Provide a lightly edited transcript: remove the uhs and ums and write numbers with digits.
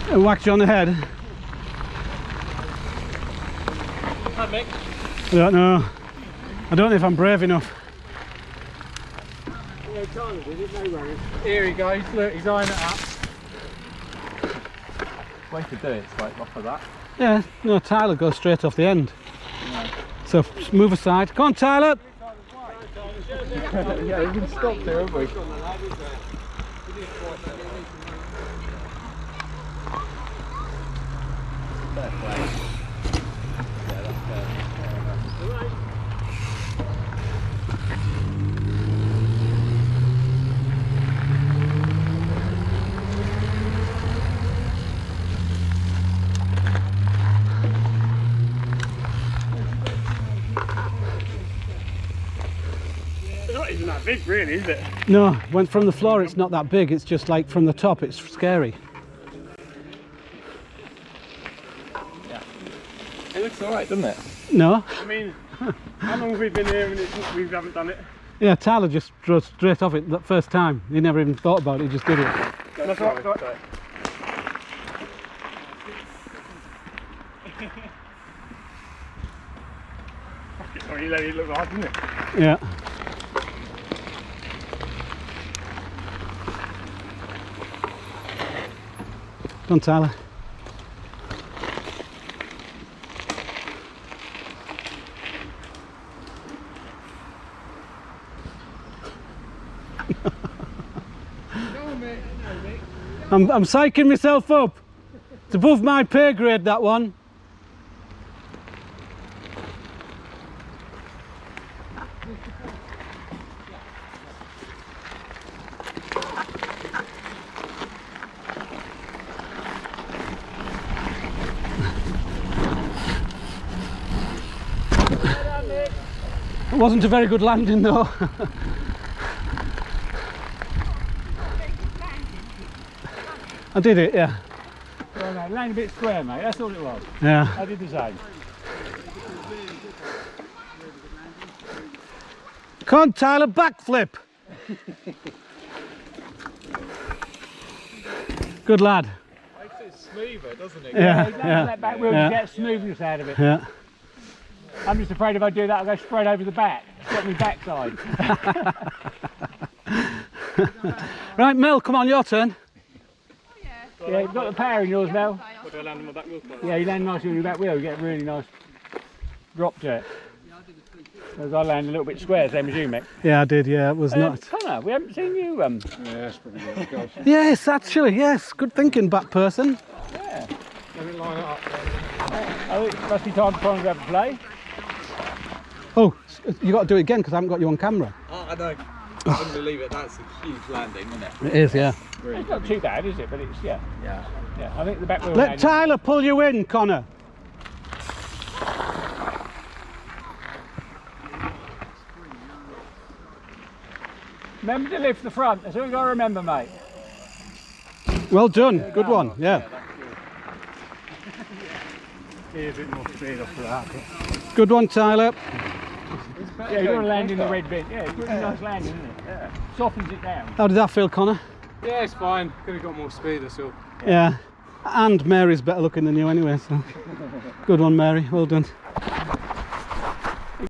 It whacked you on the head. Hi, Mick. I don't know. I don't know if I'm brave enough. Here he goes. Look, he's eyeing it up. Way to do it, it's like off of that. Yeah, no, Tyler goes straight off the end. Yeah. So move aside. Come on, Tyler! Yeah, we can stop there, haven't we? Fair play. Yeah, that's fair. It's not even that big, really, is it? No, when from the floor it's not that big, it's just like from the top it's scary. Yeah. It looks alright, doesn't it? No? I mean, how long have we been here and we haven't done it? Yeah, Tyler just drove straight off it that first time. He never even thought about it, he just did it. That's right. Oh, you let it look hard, didn't it? Yeah. Come on, Tyler. I'm psyching myself up. It's above my pay grade, that one. It wasn't a very good landing though. I did it, yeah. Well, no, land a bit square, mate, that's all it was. Yeah. I did the same. Come on, Tyler, backflip. Good lad. Makes it smoother, doesn't it? Yeah, That back wheel to get smoothness out of it. Yeah. I'm just afraid if I do that, I'll go straight over the back. Stop me backside. Right, Mel, come on, your turn. Yeah, you've got the power in yours now. What do I land on my back wheel? Yeah, you land nicely on your back wheel, you get a really nice drop to it. As I land a little bit square, same as you, Mick. Yeah, I did, yeah, it was not. Connor, we haven't seen you. Yeah, that's probably good. Yes, actually, yes. Good thinking, back person. Yeah. Let me line it up. I think it must be time to try and grab a play. Oh, you got to do it again because I haven't got you on camera. Oh, I know. I couldn't believe it. That's a huge landing, isn't it? It is, yeah. Really It's not too bad, is it? But it's, yeah. Yeah. Yeah, I think the back wheel. Let landed- Tyler pull you in, Connor. Remember to lift the front. That's all you got to remember, mate. Well done, good one, yeah. Here's a bit more speed off of that. Good one, Tyler. Yeah, you've got to land in the red bit. Yeah, it's a really nice landing, isn't it? Yeah. Softens it down. How did that feel, Connor? Yeah, it's fine. Could have got more speed, that's all. Yeah. And Mary's better looking than you anyway, so. Good one, Mary, well done.